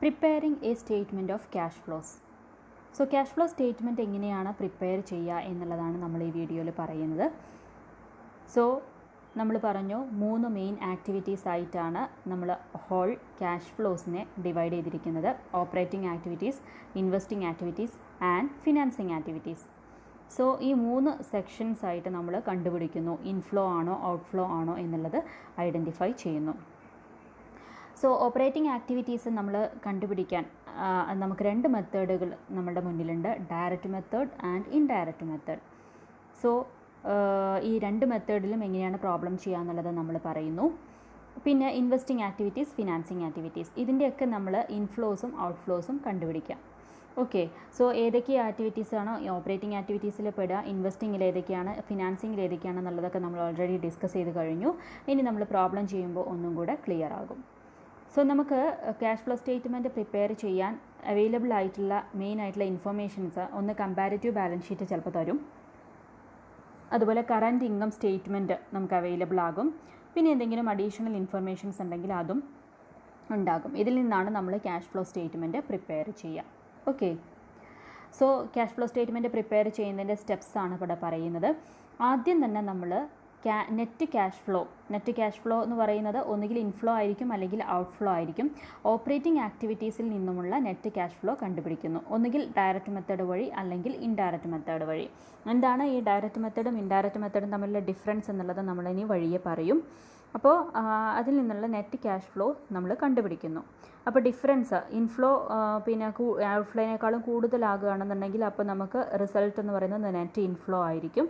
Preparing a statement of cash flows. So cash flow statement എങ്ങനെയാണ് prepare ചെയ്യുക എന്നുള്ളതാണ് നമ്മൾ ഈ വീഡിയോയിൽ പറയുന്നത്. സോ നമ്മൾ പറഞ്ഞു 3 മെയിൻ ആക്ടിവിറ്റീസ് ആയിട്ടാണ് നമ്മൾ ഹോൾ ക്യാഷ് ഫ്ലോസിനെ ഡിവൈഡ് ചെയ്തിരിക്കുന്നത്. Operating activities, investing activities and financing activities. So ഈ 3 സെക്ഷൻസ് ആയിട്ട് നമ്മൾ കണ്ടുപിടിക്കുന്നു ഇൻഫ്ലോ ആണോ ഔട്ട്ഫ്ലോ ആണോ എന്നുള്ളത് ഐഡൻറ്റിഫൈ ചെയ്യുന്നു. സോ ഓപ്പറേറ്റിംഗ് ആക്ടിവിറ്റീസ് നമ്മൾ കണ്ടുപിടിക്കാൻ നമുക്ക് 2 മെത്തേഡുകൾ നമ്മുടെ മുന്നിലുണ്ട്, direct method and indirect method. So ഈ 2 മെത്തേഡിലും എങ്ങനെയാണ് പ്രോബ്ലം ചെയ്യുക എന്നുള്ളത് നമ്മൾ പറയുന്നു. പിന്നെ ഇൻവെസ്റ്റിംഗ് ആക്ടിവിറ്റീസ്, ഫിനാൻസിങ് ആക്ടിവിറ്റീസ്, ഇതിൻ്റെയൊക്കെ നമ്മൾ ഇൻഫ്ലോസും ഔട്ട്ഫ്ലോസും കണ്ടുപിടിക്കാം. ഓക്കെ, സോ ഏതൊക്കെ ആക്ടിവിറ്റീസാണോ ഓപ്പറേറ്റിംഗ് ആക്ടിവിറ്റീസിൽ പെടുക, ഇൻവെസ്റ്റിങ്ങിൽ ഏതൊക്കെയാണ്, ഫിനാൻസിങ്ങിൽ ഏതൊക്കെയാണെന്നുള്ളതൊക്കെ നമ്മൾ ഓൾറെഡി ഡിസ്കസ് ചെയ്ത് കഴിഞ്ഞു. ഇനി നമ്മൾ പ്രോബ്ലം ചെയ്യുമ്പോൾ ഒന്നും കൂടെ ക്ലിയർ ആകും. സോ നമുക്ക് ക്യാഷ് ഫ്ലോ സ്റ്റേറ്റ്മെൻറ്റ് പ്രിപ്പയർ ചെയ്യാൻ അവൈലബിൾ ആയിട്ടുള്ള മെയിൻ ആയിട്ടുള്ള ഇൻഫർമേഷൻസ്, ഒന്ന് കമ്പാരിറ്റീവ് ബാലൻസ് ഷീറ്റ് ചിലപ്പോൾ തരും, അതുപോലെ കറൻറ്റ് ഇൻകം സ്റ്റേറ്റ്മെൻറ്റ് നമുക്ക് അവൈലബിൾ ആകും, പിന്നെ എന്തെങ്കിലും അഡീഷണൽ ഇൻഫർമേഷൻസ് ഉണ്ടെങ്കിൽ അതും ഉണ്ടാകും. ഇതിൽ നിന്നാണ് നമ്മൾ ക്യാഷ് ഫ്ലോ സ്റ്റേറ്റ്മെൻറ്റ് പ്രിപ്പയർ ചെയ്യുക. Okay, so cash flow statement prepare ചെയ്യുന്നതിൻ്റെ സ്റ്റെപ്സാണ് ഇവിടെ പറയുന്നത്. ആദ്യം തന്നെ നമ്മൾ നെറ്റ് ക്യാഷ് ഫ്ലോ എന്ന് പറയുന്നത് ഒന്നുകിൽ ഇൻഫ്ലോ ആയിരിക്കും അല്ലെങ്കിൽ ഔട്ട്ഫ്ലോ ആയിരിക്കും. ഓപ്പറേറ്റിംഗ് ആക്ടിവിറ്റീസിൽ നിന്നുമുള്ള നെറ്റ് ക്യാഷ് ഫ്ലോ കണ്ടുപിടിക്കുന്നു, ഒന്നുകിൽ ഡയറക്റ്റ് മെത്തേഡ് വഴി അല്ലെങ്കിൽ ഇൻഡയറക്റ്റ് മെത്തേഡ് വഴി. എന്താണ് ഈ ഡയറക്റ്റ് മെത്തേഡും ഇൻഡയറക്റ്റ് മെത്തേഡും തമ്മിലുള്ള ഡിഫറൻസ് എന്നുള്ളത് നമ്മളിനി വഴിയെ പറയും. അപ്പോൾ അതിൽ നിന്നുള്ള നെറ്റ് ക്യാഷ് ഫ്ലോ നമ്മൾ കണ്ടുപിടിക്കുന്നു. അപ്പോൾ ഡിഫറൻസ് ഇൻഫ്ലോ പിന്നെ ഔട്ട്ഫ്ലോയിനേക്കാളും കൂടുതലാകുകയാണെന്നുണ്ടെങ്കിൽ അപ്പോൾ നമുക്ക് റിസൾട്ട് എന്ന് പറയുന്നത് നെറ്റ് ഇൻഫ്ലോ ആയിരിക്കും.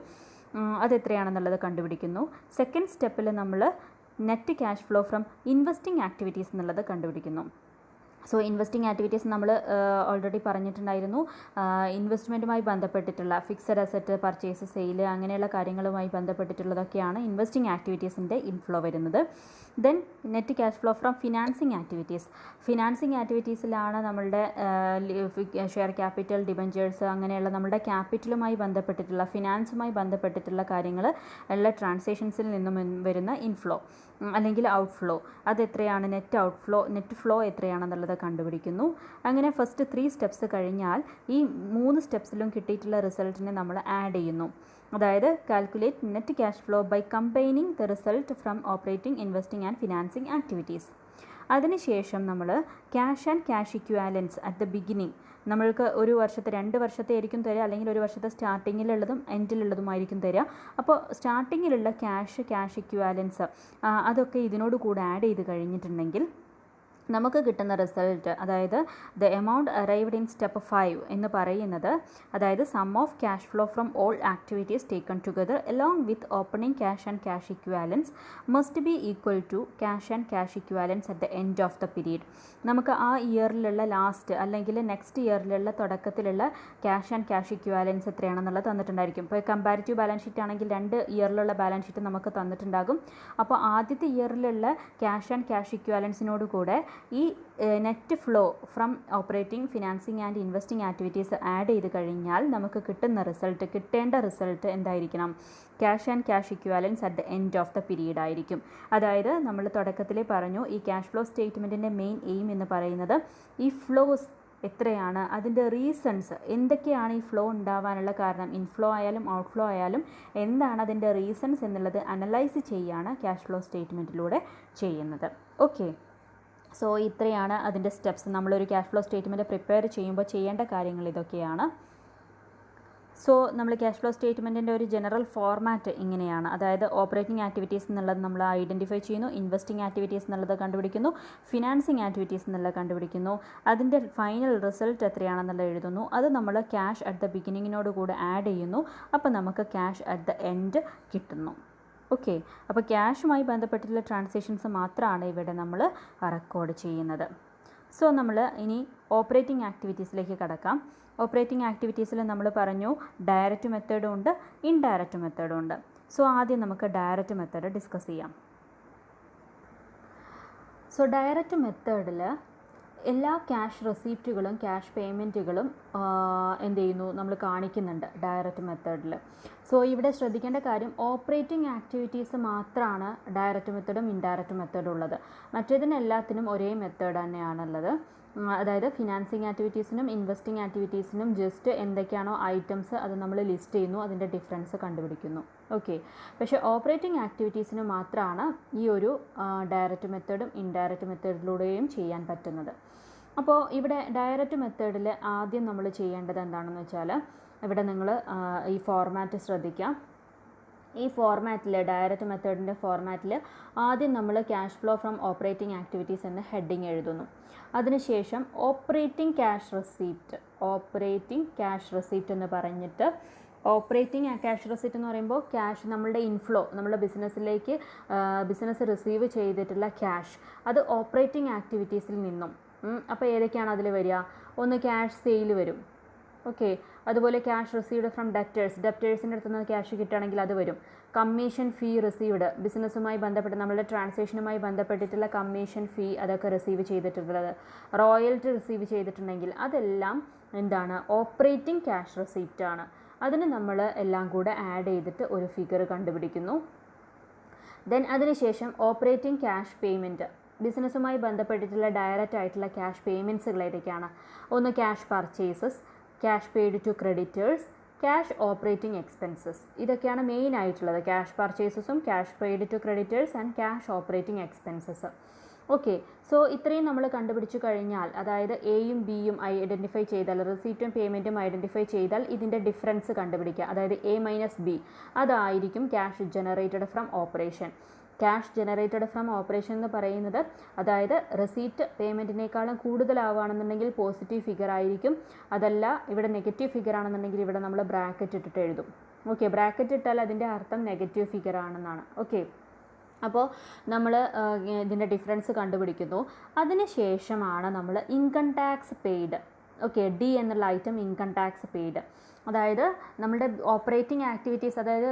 അതെത്രയാണെന്നുള്ളത് കണ്ടുപിടിക്കുന്നു. സെക്കൻഡ് സ്റ്റെപ്പിൽ നമ്മൾ net cash flow from investing activities എന്നുള്ളത് കണ്ടുപിടിക്കുന്നു. സോ ഇൻവെസ്റ്റിംഗ് ആക്ടിവിറ്റീസ് നമ്മൾ ഓൾറെഡി പറഞ്ഞിട്ടുണ്ടായിരുന്നു. ഇൻവെസ്റ്റ്മെൻറ്റുമായി ബന്ധപ്പെട്ടിട്ടുള്ള ഫിക്സഡ് അസറ്റ് പർച്ചേസ്, സെയിൽ, അങ്ങനെയുള്ള കാര്യങ്ങളുമായി ബന്ധപ്പെട്ടിട്ടുള്ളതൊക്കെയാണ് ഇൻവെസ്റ്റിംഗ് ആക്ടിവിറ്റീസിൻ്റെ ഇൻഫ്ലോ വരുന്നത്. Then net cash flow from financing activities. Financing ആക്ടിവിറ്റീസിലാണ് നമ്മളുടെ ഷെയർ ക്യാപിറ്റൽ, ഡിബഞ്ചേഴ്സ്, അങ്ങനെയുള്ള നമ്മുടെ ക്യാപിറ്റലുമായി ബന്ധപ്പെട്ടിട്ടുള്ള ഫിനാൻസുമായി ബന്ധപ്പെട്ടിട്ടുള്ള കാര്യങ്ങൾ ഉള്ള ട്രാൻസാക്ഷൻസിൽ നിന്നും വരുന്ന ഇൻഫ്ലോ അല്ലെങ്കിൽ ഔട്ട്ഫ്ലോ. അതെത്രയാണ്, നെറ്റ് ഫ്ലോ എത്രയാണെന്നുള്ളത് കണ്ടുപിടിക്കുന്നു. അങ്ങനെ ഫസ്റ്റ് 3 സ്റ്റെപ്സ് കഴിഞ്ഞാൽ ഈ 3 സ്റ്റെപ്സിലും കിട്ടിയിട്ടുള്ള റിസൾട്ടിനെ നമ്മൾ ആഡ് ചെയ്യുന്നു. അതായത് calculate net cash flow by combining the result from operating, investing and financing activities. അതിനുശേഷം നമ്മൾ cash and cash equivalents at the beginning, നമ്മൾക്ക് ഒരു വർഷത്തെ 2 വർഷത്തെ ആയിരിക്കും തരിക, അല്ലെങ്കിൽ ഒരു വർഷത്തെ സ്റ്റാർട്ടിങ്ങിലുള്ളതും എൻഡിലുള്ളതുമായിരിക്കും തരിക. അപ്പോൾ സ്റ്റാർട്ടിങ്ങിലുള്ള ക്യാഷ് ഇക്വാലൻസ് അതൊക്കെ ഇതിനോട് കൂടെ ആഡ് ചെയ്ത് കഴിഞ്ഞിട്ടുണ്ടെങ്കിൽ നമുക്ക് കിട്ടുന്ന റിസൾട്ട്, അതായത് the amount arrived in step 5 എന്ന് പറയുന്നത്, അതായത് sum of cash flow from all activities taken together along with opening cash and cash equivalents must be equal to cash and cash equivalents at the end of the period. നമുക്ക് ആ ഇയറിലുള്ള last അല്ലെങ്കിൽ next ഇയറിലുള്ള തുടക്കത്തിലുള്ള cash and cash equivalents എത്രയാണെന്നുള്ളത് തന്നിട്ടുണ്ടായിരിക്കും. ഇപ്പോൾ comparative balance sheet ആണെങ്കിൽ 2 ഇയറിലുള്ള ബാലൻസ് ഷീറ്റ് നമുക്ക് തന്നിട്ടുണ്ടാകും. അപ്പോൾ ആദ്യത്തെ ഇയറിലുള്ള ക്യാഷ് ആൻഡ് ക്യാഷ് ഇക്വാലൻസിനോട് കൂടെ ഈ net flow from operating, financing and investing activities add ചെയ്ത് കഴിഞ്ഞാൽ നമുക്ക് കിട്ടേണ്ട റിസൾട്ട് എന്തായിരിക്കണം, cash and cash equivalents at the end of the period ആയിരിക്കും. അതായത് നമ്മൾ തുടക്കത്തിൽ പറഞ്ഞു ഈ ക്യാഷ് ഫ്ലോ സ്റ്റേറ്റ്മെൻറ്റിൻ്റെ മെയിൻ എയിം എന്ന് പറയുന്നത് ഈ ഫ്ലോസ് എത്രയാണ്, അതിൻ്റെ റീസൺസ് എന്തൊക്കെയാണ്, ഈ ഫ്ലോ ഉണ്ടാവാനുള്ള കാരണം, ഇൻഫ്ലോ ആയാലും ഔട്ട്ഫ്ലോ ആയാലും എന്താണ് അതിൻ്റെ റീസൺസ് എന്നുള്ളത് അനലൈസ് ചെയ്യുകയാണ് ക്യാഷ് ഫ്ലോ സ്റ്റേറ്റ്മെൻറ്റിലൂടെ ചെയ്യുന്നത്. ഓക്കെ, സോ ഇത്രയാണ് അതിൻ്റെ സ്റ്റെപ്സ്. നമ്മളൊരു ക്യാഷ് ഫ്ലോ സ്റ്റേറ്റ്മെൻറ്റ് പ്രിപ്പയർ ചെയ്യുമ്പോൾ ചെയ്യേണ്ട കാര്യങ്ങൾ ഇതൊക്കെയാണ്. സോ നമ്മൾ ക്യാഷ് ഫ്ലോ സ്റ്റേറ്റ്മെൻറ്റിൻ്റെ ഒരു ജനറൽ ഫോർമാറ്റ് ഇങ്ങനെയാണ്. അതായത് ഓപ്പറേറ്റിംഗ് ആക്ടിവിറ്റീസ് എന്നുള്ളത് നമ്മൾ ഐഡൻറ്റിഫൈ ചെയ്യുന്നു, ഇൻവെസ്റ്റിംഗ് ആക്ടിവിറ്റീസ് എന്നുള്ളത് കണ്ടുപിടിക്കുന്നു, ഫിനാൻസിങ് ആക്ടിവിറ്റീസ് എന്നുള്ളത് കണ്ടുപിടിക്കുന്നു, അതിൻ്റെ ഫൈനൽ റിസൾട്ട് എത്രയാണെന്നുള്ളത് എഴുതുന്നു, അത് നമ്മൾ ക്യാഷ് അറ്റ് ദ ബിഗിനിങ്ങിനോട് കൂടെ ആഡ് ചെയ്യുന്നു, അപ്പോൾ നമുക്ക് ക്യാഷ് അറ്റ് ദ എൻഡ് കിട്ടുന്നു. ഓക്കെ, അപ്പോൾ ക്യാഷുമായി ബന്ധപ്പെട്ടിട്ടുള്ള ട്രാൻസാക്ഷൻസ് മാത്രമാണ് ഇവിടെ നമ്മൾ റെക്കോർഡ് ചെയ്യുന്നത്. സോ നമ്മൾ ഇനി ഓപ്പറേറ്റിംഗ് ആക്ടിവിറ്റീസിലേക്ക് കടക്കാം. ഓപ്പറേറ്റിംഗ് ആക്ടിവിറ്റീസിൽ നമ്മൾ പറഞ്ഞു ഡയറക്റ്റ് മെത്തേഡും ഉണ്ട്, ഇൻഡയറക്റ്റ് മെത്തേഡും ഉണ്ട്. സോ ആദ്യം നമുക്ക് ഡയറക്റ്റ് മെത്തേഡ് ഡിസ്കസ് ചെയ്യാം. സോ ഡയറക്റ്റ് മെത്തേഡിൽ എല്ലാ ക്യാഷ് റെസീപ്റ്റുകളും ക്യാഷ് പേയ്മെൻറ്റുകളും എന്ത് ചെയ്യുന്നു, നമ്മൾ കാണിക്കുന്നുണ്ട് ഡയറക്റ്റ് മെത്തേഡിൽ. സോ ഇവിടെ ശ്രദ്ധിക്കേണ്ട കാര്യം ഓപ്പറേറ്റിംഗ് ആക്ടിവിറ്റീസ് മാത്രമാണ് ഡയറക്റ്റ് മെത്തേഡും ഇൻഡയറക്റ്റ് മെത്തേഡും ഉള്ളത്. മറ്റേതിനെല്ലാത്തിനും ഒരേ മെത്തേഡ് തന്നെയാണുള്ളത്. അതായത് ഫിനാൻസിങ് ആക്ടിവിറ്റീസിനും ഇൻവെസ്റ്റിംഗ് ആക്ടിവിറ്റീസിനും ജസ്റ്റ് എന്തൊക്കെയാണോ ഐറ്റംസ് അത് നമ്മൾ ലിസ്റ്റ് ചെയ്യുന്നു, അതിൻ്റെ ഡിഫറൻസ് കണ്ടുപിടിക്കുന്നു. ഓക്കെ, പക്ഷേ ഓപ്പറേറ്റിംഗ് ആക്ടിവിറ്റീസിന് മാത്രമാണ് ഈ ഒരു ഡയറക്റ്റ് മെത്തേഡും ഇൻഡയറക്റ്റ് മെത്തേഡിലൂടെയും ചെയ്യാൻ പറ്റുന്നത്. അപ്പോൾ ഇവിടെ ഡയറക്റ്റ് മെത്തേഡിൽ ആദ്യം നമ്മൾ ചെയ്യേണ്ടത് എന്താണെന്ന് വെച്ചാൽ, ഇവിടെ നിങ്ങൾ ഈ ഫോർമാറ്റ് ശ്രദ്ധിക്കാം. ഈ ഫോർമാറ്റിൽ ഡയറക്റ്റ് മെത്തേഡിൻ്റെ ഫോർമാറ്റിൽ ആദ്യം നമ്മൾ cash flow from operating activities എന്ന ഹെഡിങ് എഴുതുന്നു. അതിനുശേഷം ഓപ്പറേറ്റിംഗ് ക്യാഷ് റെസീപ്റ്റ് എന്ന് പറഞ്ഞിട്ട്, ഓപ്പറേറ്റിംഗ് ക്യാഷ് റെസീപ്റ്റ് എന്ന് പറയുമ്പോൾ ക്യാഷ് നമ്മളുടെ ഇൻഫ്ലോ, നമ്മുടെ ബിസിനസ് റിസീവ് ചെയ്തിട്ടുള്ള ക്യാഷ്, അത് ഓപ്പറേറ്റിംഗ് ആക്ടിവിറ്റീസിൽ നിന്നും. അപ്പോൾ ഏതൊക്കെയാണ് അതിൽ വരിക? ഒന്ന് ക്യാഷ് സെയിൽ വരും. ഓക്കെ, അതുപോലെ ക്യാഷ് റിസീവ്ഡ് ഫ്രം ഡെപ്റ്റേഴ്സിൻ്റെ അടുത്ത് നിന്ന് ക്യാഷ് കിട്ടുകയാണെങ്കിൽ അത് വരും. കമ്മീഷൻ ഫീ റിസീവ്ഡ്, ബിസിനസ്സുമായി ബന്ധപ്പെട്ട് നമ്മളുടെ ട്രാൻസാക്ഷനുമായി ബന്ധപ്പെട്ടിട്ടുള്ള കമ്മീഷൻ ഫീ അതൊക്കെ റിസീവ് ചെയ്തിട്ടുള്ളത്. റോയൽറ്റി റിസീവ് ചെയ്തിട്ടുണ്ടെങ്കിൽ അതെല്ലാം എന്താണ്? ഓപ്പറേറ്റിംഗ് ക്യാഷ് റെസീപ്റ്റ് ആണ്. അതിന് നമ്മൾ എല്ലാം കൂടെ ആഡ് ചെയ്തിട്ട് ഒരു ഫിഗർ കണ്ടുപിടിക്കുന്നു. ദെൻ അതിനുശേഷം ഓപ്പറേറ്റിംഗ് ക്യാഷ് പേയ്മെൻറ്റ്, ബിസിനസ്സുമായി ബന്ധപ്പെട്ടിട്ടുള്ള ഡയറക്റ്റ് ആയിട്ടുള്ള ക്യാഷ് പേയ്മെൻറ്റ്സുകൾ ഏതൊക്കെയാണ്? ഒന്ന് cash purchases, cash paid to creditors, cash operating expenses. ഇതൊക്കെയാണ് മെയിൻ ആയിട്ടുള്ളത്. ക്യാഷ് പർച്ചേസസും cash paid to creditors and cash operating expenses. Okay, so ഇത്രയും നമ്മൾ കണ്ടുപിടിച്ചു കഴിഞ്ഞാൽ, അതായത് എയും ബിയും ഐഡൻറ്റിഫൈ ചെയ്താൽ, റെസീപ്റ്റും പേയ്മെൻറ്റും ഐഡൻറ്റിഫൈ ചെയ്താൽ ഇതിൻ്റെ ഡിഫറൻസ് കണ്ടുപിടിക്കുക. അതായത് എ മൈനസ് ബി, അതായിരിക്കും cash generated from operation. Cash generated from operation എന്ന് പറയുന്നത്, അതായത് റെസീപ്റ്റ് പേയ്മെൻറ്റിനേക്കാളും കൂടുതലാവുകയാണെന്നുണ്ടെങ്കിൽ പോസിറ്റീവ് ഫിഗർ ആയിരിക്കും. അതല്ല ഇവിടെ നെഗറ്റീവ് ഫിഗർ ആണെന്നുണ്ടെങ്കിൽ ഇവിടെ നമ്മൾ ബ്രാക്കറ്റ് ഇട്ടിട്ട് എഴുതും. ഓക്കെ, ബ്രാക്കറ്റ് ഇട്ടാൽ അതിൻ്റെ അർത്ഥം നെഗറ്റീവ് ഫിഗർ ആണെന്നാണ്. ഓക്കെ, അപ്പോൾ നമ്മൾ ഇതിൻ്റെ ഡിഫറൻസ് കണ്ടുപിടിക്കുന്നു. അതിനുശേഷമാണ് നമ്മൾ income tax paid. Okay, D എന്നുള്ള ഐറ്റം ഇൻകം ടാക്സ് പെയ്ഡ്. അതായത് നമ്മുടെ ഓപ്പറേറ്റിംഗ് ആക്ടിവിറ്റീസ്, അതായത്